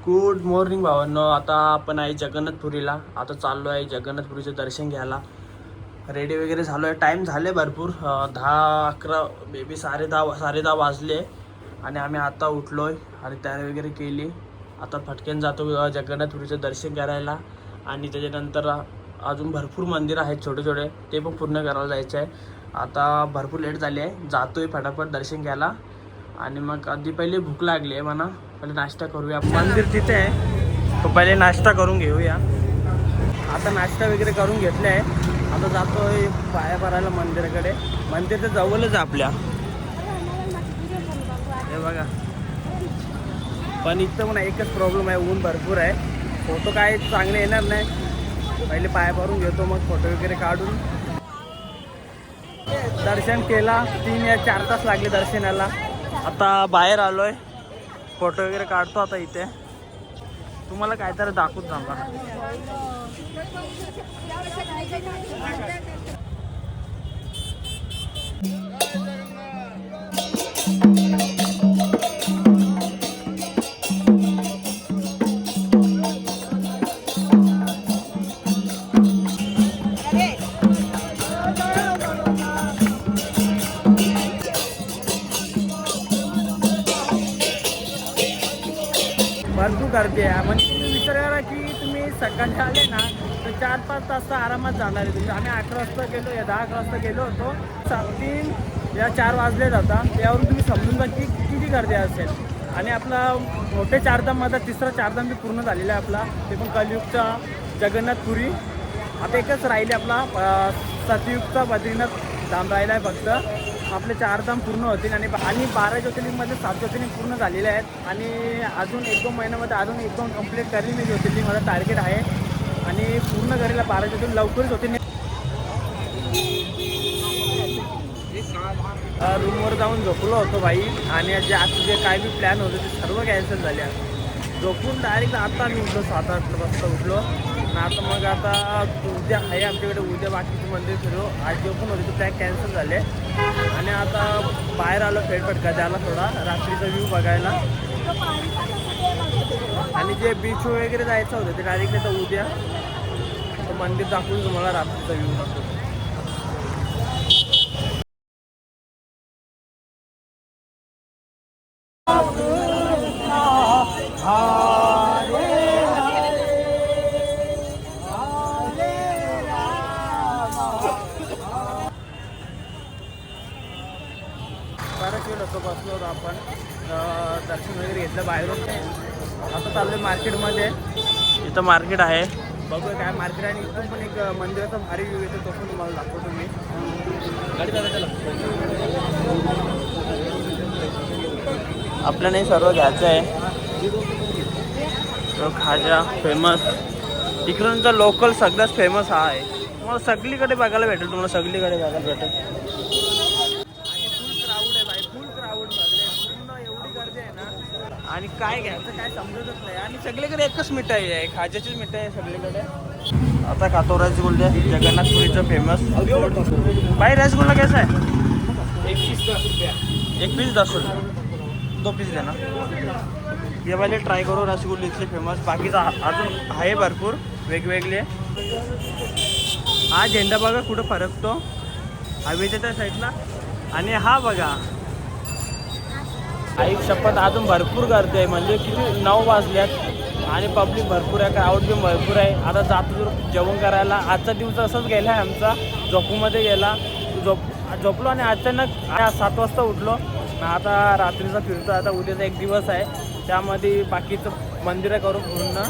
Good morning भावांनो. आता आपण आहे जगन्नाथपुरीला. आता चाललो आहे जगन्नाथपुरीचं दर्शन घ्यायला. रेडी वगैरे झालो आहे. टाईम झाले भरपूर, 10-11 बेबी 10:30 वाजले आणि आम्ही आता उठलो आहे आणि तयारी वगैरे केली. आता फटक्यान जातो जगन्नाथपुरीचं दर्शन करायला आणि त्याच्यानंतर अजून भरपूर मंदिर आहेत छोटे छोटे, ते पण पूर्ण करायला जायचं आहे. आता भरपूर लेट झाली आहे, जातो आहे फटाफट दर्शन घ्यायला आणि मग आधी पहिले भूक लागली आहे म्हणा, पहिले नाश्ता करूया. मंदिर तिथे आहे, तो पहिले नाश्ता करून घेऊया. आता नाश्ता वगैरे करून घेतले आहे. आता जातोय पाया भरायला मंदिराकडे. मंदिर तर जवळच आपल्या, हे बघा. पण इथं पण एकच प्रॉब्लेम आहे, ऊन भरपूर आहे. फोटो काय चांगले येणार नाही. पहिले पाया भरून घेतो, मग फोटो वगैरे काढून दर्शन केला. 3 या 4 तास लागले दर्शनाला. आता बाहेर आलोय, फोटो वगैरे काढतो आता इथे. तुम्हाला काहीतरी दाखवत थांबा. भरपूर गर्दी आहे. म्हणजे तुम्ही विचार करा की तुम्ही सकाळी आले ना तर 4-5 तास तर आरामात जाणार आहे तुम्ही. आम्ही 11 वाजता गेलो, या 10-11 वाजता गेलो होतो. 3 या 4 वाजले जाता. त्यावरून तुम्ही समजून जा की किती गर्दी असेल. आणि आपला मोठे चारधाममध्ये तिसरा चारधाम बी पूर्ण झालेला आहे आपला, ते पण कलियुगचा जगन्नाथपुरी. आता एकच राहिले आपला सतयुगचा बद्रीनाथ धाम राहिला आहे फक्त. आपले 4 धाम पूर्ण होतील आणि 12 ज्योतिर्लिंगमध्ये 7 ज्योतिर्लिंग पूर्ण झालेले आहेत. आणि अजून 1-2 महिन्यामध्ये अजून 1-2 कंप्लीट करेल मी ज्योतिर्लिंग, माझं टार्गेट आहे. आणि पूर्ण करेल 12 ज्योतिर्लिंग लवकरच होते. रूमवर जाऊन झोपलो होतो भाई, आणि जे आता जे काय बी प्लॅन होते ते सर्व कॅन्सल झाले. झोपून डायरेक्ट आता मी उठलो 7-8 वाजता उठलो. आणि आता मग आता उद्या आहे आमच्याकडे, उद्या बाकीचे मंदिर फिरू. आज जो पण होते ते प्लॅन कॅन्सल झाले. आणि आता बाहेर आलो फेरफटका द्यायला, थोडा रात्रीचा व्ह्यू बघायला. आणि जे बीच वगैरे जायचं होतं ते डायरेक्ट आता उद्या मंदिर दाखवून तुम्हाला रात्रीचा व्ह्यू दाखवतो. बराच वेळ होतो बसलो होतो आपण, दर्शन वगैरे घेतलं बाहेरून. आता चाललो आहे मार्केटमध्ये. इथं मार्केट आहे, बघूया काय मार्केट. आणि इथून पण एक मंदिराचा भारी व्ह्यू येतो, तो पण तुम्हाला दाखवतो मी. गाडी चालवायला आपल्याला सर्व घ्यायचं आहे. खाजा फेमस इकडूनचा लोकल सगळ्यात फेमस हा आहे. तुम्हाला सगळीकडे बघायला भेटेल, तुम्हाला सगळीकडे बघायला भेटेल. आणि फुल क्राऊड आहे भाई, फुल क्राऊड झाले पूर्ण, एवढी गर्दी आहे ना. आणि काय घ्यायचं काय समजतच नाही. आणि सगळीकडे एकच मिठाई आहे, खाज्याचीच मिठाई आहे सगळीकडे. आता खातो रसगुल्ले, जगन्नाथपुरीचं फेमस. भाई रसगुल्ला कैसा है? एक पीस 10 रुपये, 2 पीस देना. ये वाले ट्राय करू रसगुल्ले इथले फेमस. बाकीचा अजून आहे भरपूर वेगवेगळे. हा झेंडा बघा कुठं फरकतो, हवेच्या त्या साईडला. आणि हा बघा, आई शपथ अजून भरपूर गर्दी आहे. म्हणजे किती 9 वाजल्यात आणि पब्लिक भरपूर आहे, क्राऊड बी भरपूर आहे. आता जातो जेवण करायला. आजचा दिवस असंच गेला आहे आमचा, झोपूमध्ये गेला. झोपलो आणि अचानक 7 वाजता उठलो. आता रात्रीचा फिरतो. आता उद्याचा एक दिवस आहे, त्यामध्ये बाकीचं मंदिरं करू पूर्ण.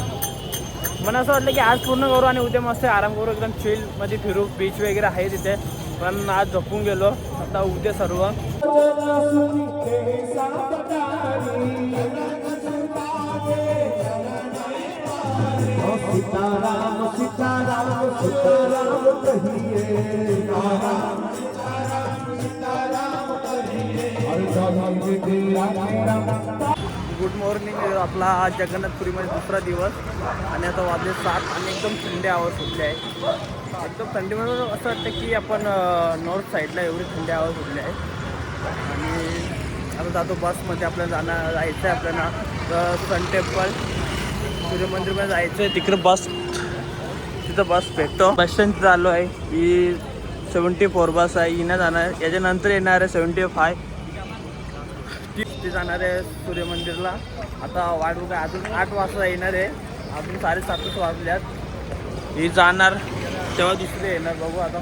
मला असं वाटलं की आज पूर्ण करू आणि उद्या मस्त आराम करू, एकदम चिलमध्ये फिरू. बीच वगैरे आहे तिथे, पण आज झोपून गेलो. आता उद्या सर्व सीताराम सीताराम सीताराम कहिए, गुड मॉर्निंग. आपला आज जगन्नाथपुरीमध्ये दुसरा दिवस आणि आता वाजले 7 आणि एकदम थंडी हवा सुटली आहे. एकदम थंडीमध्ये असं वाटतं की आपण नॉर्थ साईडला एवढी थंडी हवा सुटली आहे. आणि आता जातो बसमध्ये. आपल्याला जायचं आहे आपल्याला सन टेम्पल सूर्यमंदिरमध्ये जायचं आहे. तिकडे बस, तिथं बस भेटतो. बस स्टँड चालू आहे. ही 74 बस आहे, येणं जाणार. याच्यानंतर येणार आहे 75. ती जाणार आहे सूर्यमंदिरला. आता वाट बघा, अजून 8 वाजता येणार आहे. अजून 7:30 वाजल्यात. ही जाणार तेव्हा दुसरे येणार. बघू आता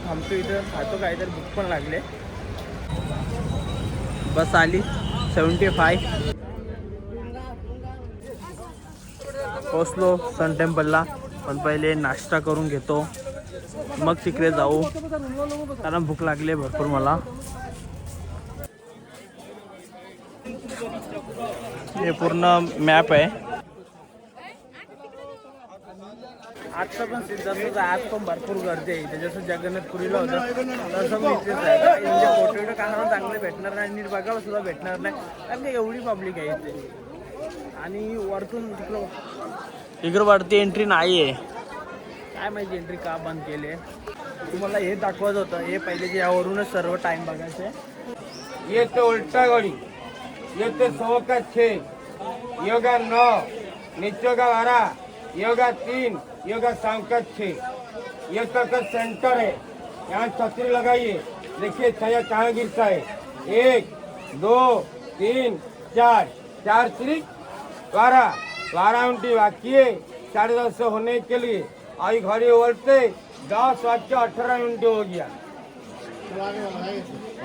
थांबतो इथं, खातो काहीतरी, भूक पण लागले. बस आली 75. पोचलो सन टेम्पलला. पण पहिले नाश्ता करून घेतो, मग तिकडे जाऊ, कारण भूक लागली भरपूर मला. हे पूर्ण मॅप आहे. आजचा पण सिद्धार्थ, आज पण भरपूर गर्दी आहे इथे. जसं जगन्नाथपुरीला होतं तसं मी इथेच आहे. फोटो काढायला चांगले भेटणार नाही, नीट बघायला सुद्धा भेटणार नाही, कारण एवढी पब्लिक आहे इथे. आणि वरतून इकडं वरती एंट्री नाही आहे. काय माहिती एंट्री का बंद केली. तुम्हाला हे दाखवत होतं, हे पहिले जे यावरूनच सर्व टाइम बघायचे. ये तो उल्टा घड़ी, ये तो 100 का 6, योगा 9, नीचों का 12, योगा 3, योगा शाम का 6। ये तो का सेंटर है, यहाँ छतरी लगाइए, देखिए छाया कहाँ गिरता है। 1 2 3 4, 4 श्री 12 उल्टी बाकी है 10:30 होने के लिए। आई घड़ी उलटे 10:18 हो गया,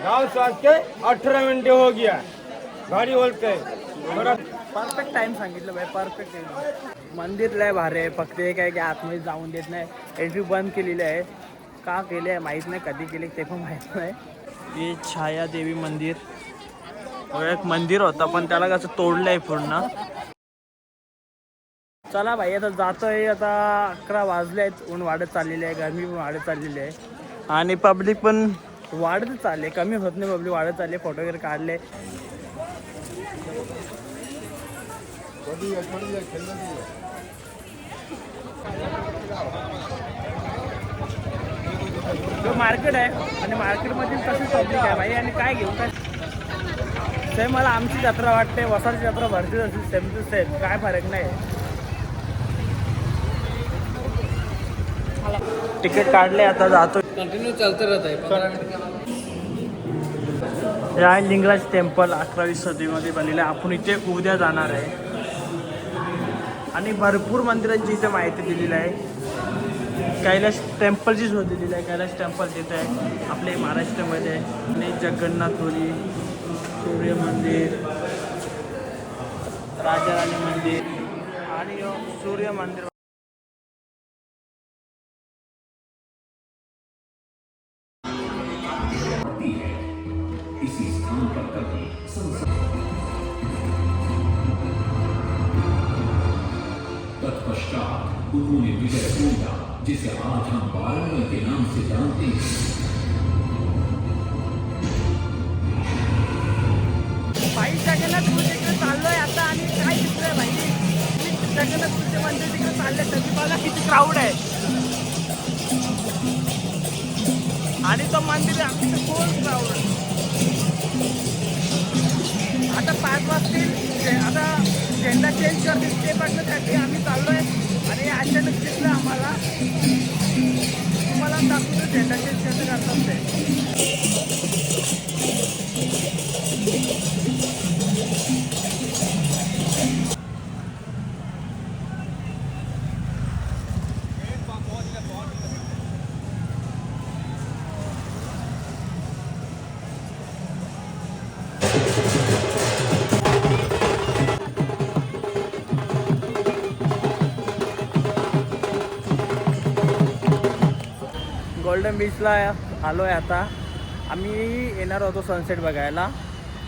10:18 हो गया गाडी बोलते. परफेक्ट टाइम सांगितलं बाई, परफेक्ट टाइम. मंदिर लय भारी आहे, फक्त हे काय की आतमध्ये जाऊन देत नाही. एंट्री बंद केलेली आहे. का केली आहे माहीत नाही, कधी केली ते पण माहीत नाही. हे छायादेवी मंदिर, एक मंदिर होता पण त्याला कसं तोडलं आहे पूर्ण. चला भाई आता जातोय. आता 11 वाजले आहेत. ऊन वाढत चाललेली आहे, गरमी पण वाढत चाललेली आहे, आणि पब्लिक पण वाढत चालले, कमी होत नाही. पब्लिक वाढत चालले. फोटो वगैरे काढले. मार्केट आहे आणि मार्केटमध्ये कशी पब्लिक आहे भाई. आणि काय घेऊ काय सेम मला आमची जत्रा वाटते, वसाची जत्रा भरतीच असेल, सेम टू सेम, काय फरक नाही. तिकीट काढले, आता जातो. कंटिन्यू चलते रहता है. हे आहे लिंगराज टेम्पल, 11वी सदीमध्ये बनलेलं आहे. आपण इथे उद्या जाणार आहे. आणि भरपूर मंदिरांची इथे माहिती दिलेली आहे. कैलाश टेम्पलची शोध दिलेली आहे. कैलाश टेम्पल तिथे आहे आपल्या महाराष्ट्रामध्ये. आणि जगन्नाथपुरी, सूर्य मंदिर, राजा राणी मंदिर आणि सूर्य मंदिर. तत्पश्चात उन्होंने विजय पूजा, जिसे आज हम वाराणसी के नाम से जानते हैं. भाई जगन्नाथपुरीकडे चाललोय आता. आणि काय दिसतंय भाई, जगन्नाथपुरीचे मंदिर तिकडे चालले. तरी मला किती क्राऊड आहे. आणि तो मंदिर आमचं फुल क्राऊड. आता 5 वाजतील. आता झेंडा चेंज करतील ते बघण्यासाठी आम्ही चाललोय. आणि अचानक दिसलं आम्हाला. तुम्हाला दाखवतो झेंडा चेंज कसं करतात ते. गोल्डन बीचला आलो आहे आता. आम्ही येणार होतो सनसेट बघायला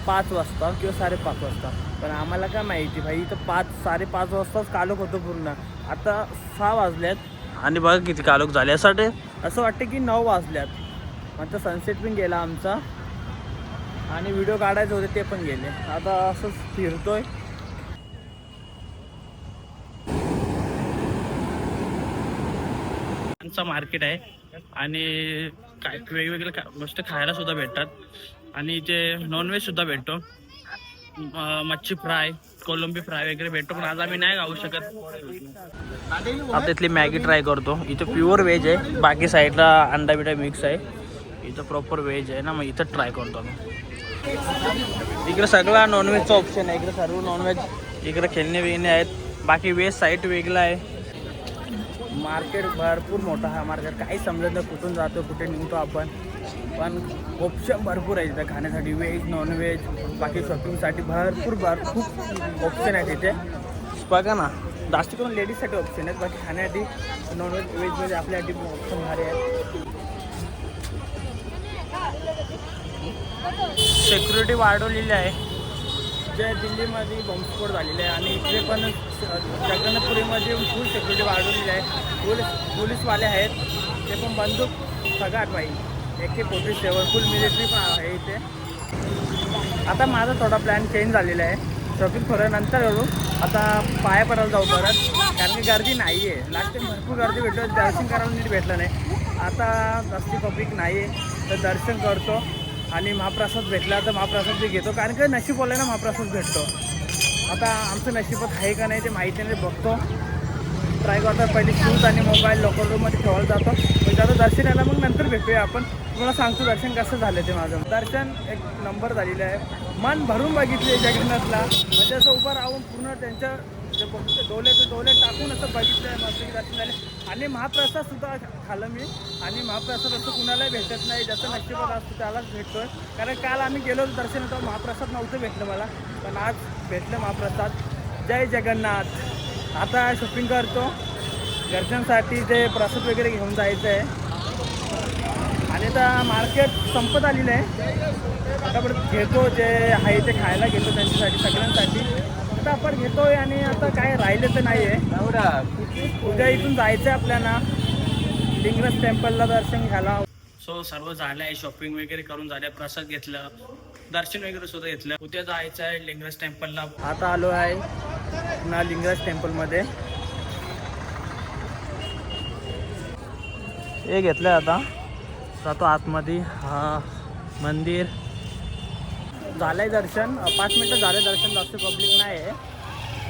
5 वाजता किंवा 5:30 वाजता. पण आम्हाला काय माहिती भाई, इथं 5-5:30 वाजताच कालोख होतो पूर्ण. आता 6 वाजल्यात आणि बघा किती कालोख झाले. असं वाटतं की 9 वाजल्यात. म्हणजे सनसेट पण गेला आमचा आणि व्हिडिओ काढायचे होते ते पण गेले. आता असंच फिरतोय. मार्केट आहे आणि काय वेगवेगळे गोष्टी खायला सुद्धा भेटतात. आणि इथे नॉनव्हेज सुद्धा भेटतो. मच्छी फ्राय, कोलंबी फ्राय वगैरे भेटतो, पण आज आम्ही नाही खाऊ शकत. आता इथली मॅगी ट्राय करतो. इथं प्युअर व्हेज आहे, बाकी साईडला अंडा बिडा मिक्स आहे. इथं प्रॉपर व्हेज आहे ना, मग इथं ट्राय करतो आम्ही. इकडे सगळा नॉनव्हेजचा ऑप्शन आहे, इकडे सर्व नॉनव्हेज. इकडे खेळणे बिळणे आहेत, बाकी व्हेज साईट वेगळा आहे. मार्केट भरपूर मोठा हा मार्केट, काही समजत नाही कुठून जातो कुठे निघतो आपण, पण ऑप्शन भरपूर आहे तिथे खाण्यासाठी, व्हेज नॉनव्हेज, बाकी शॉपिंगसाठी खूप ऑप्शन आहेत तिथे. बघा ना, जास्त करून लेडीजसाठी ऑप्शन आहेत, बाकी खाण्यासाठी नॉनव्हेज व्हेजमध्ये आपल्यासाठी ऑप्शन भारी आहेत. सिक्युरिटी वाढवलेली आहे. जे दिल्लीमध्ये बॉम्बस्फोट झालेले आहे आणि इकडे पण जगन्नाथपुरीमध्ये फुल सिक्युरिटी वाढवलेली आहे. पोलीसवाले आहेत, ते पण बंदूक सगळ्यात पाहिजे, AK-47 फुल मिलिटरी पण आहे इथे. आता माझा थोडा प्लॅन चेंज झालेला आहे. शॉपिंग थोडं नंतर करू, आता पाया पडायला जाऊ परत, कारण की गर्दी नाही आहे. लास्ट टाइम भरपूर गर्दी भेटतो, दर्शन करायला नीट भेटलं नाही. आता जास्ती पब्लिक नाही आहे, तर दर्शन करतो आणि महाप्रसाद भेटला तर महाप्रसाद बी घेतो, कारण की नशीब बोलला ना महाप्रसाद भेटतो. आता आमचं नशिबात आहे का नाही ते माहिती नाही, बघतो ट्राय करतो. पहिले शूज आणि मोबाईल लॉकर रूममध्ये ठेवायला जातो, म्हणजे आता दर्शन यायला मग नंतर भेटूया आपण. तुम्हाला सांगतो दर्शन कसं झालं ते. माझं दर्शन एक नंबर झालेलं आहे, मन भरून बघितले जगन्नाथला, म्हणजे असं उभं राहून पूर्ण त्यांच्या जे डोले ते डोले टाकून असं बघितलं आहे, मस्त दर्शन झाले. आणि महाप्रसादसुद्धा खाल्लं मी, आणि महाप्रसाद असं कुणालाही भेटत नाही, ज्याचं नशिबात असतो त्यालाच भेटतोय. कारण काल आम्ही गेलो होतो दर्शन होतं, महाप्रसाद नव्हतं भेटलं मला, पण आज भेटलं महाप्रसाद. जय जगन्नाथ. आता शॉपिंग करतो, घरच्यांसाठी ते प्रसाद वगैरे घेऊन जायचं आहे. आणि आता मार्केट संपत आलेलं आहे, आता आपण घेतो जे आहे ते खायला घेतो त्यांच्यासाठी सगळ्यांसाठी. आता आपण घेतोय आणि आता काय राहिलं तर नाही आहे. उद्या इथून जायचं आहे आपल्याला लिंगराज टेम्पलला दर्शन घ्यायला. सो सर्व झालं आहे, शॉपिंग वगैरे करून झालं, प्रसाद घेतलं, दर्शन वगैरे सुद्धा घेतलं. उद्या जायचं आहे लिंगराज टेम्पलला. आता आलो आहे ना लिंगराज टेम्पलमध्ये. हे घेतलं आता, जातो आतमध्ये. हा मंदिर झालं आहे दर्शन, 5 मिनटं झाले दर्शन, जास्त पब्लिक नाही आहे,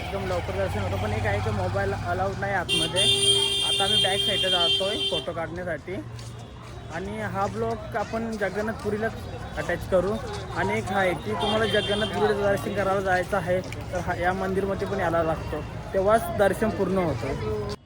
एकदम लवकर दर्शन होतं. पण एक आहे की मोबाईल अलाउड नाही आतमध्ये. आता आम्ही बॅक साईडला जातो आहे फोटो काढण्यासाठी. आणि हा ब्लॉग आपण जगन्नाथपुरीलाच अटॅच करू. आणि एक आहे की तुम्हाला जगन्नाथपुरीचं दर्शन करायला जायचं आहे तर या मंदिरमध्ये पण यायला लागतो, तेव्हाच दर्शन पूर्ण होतं.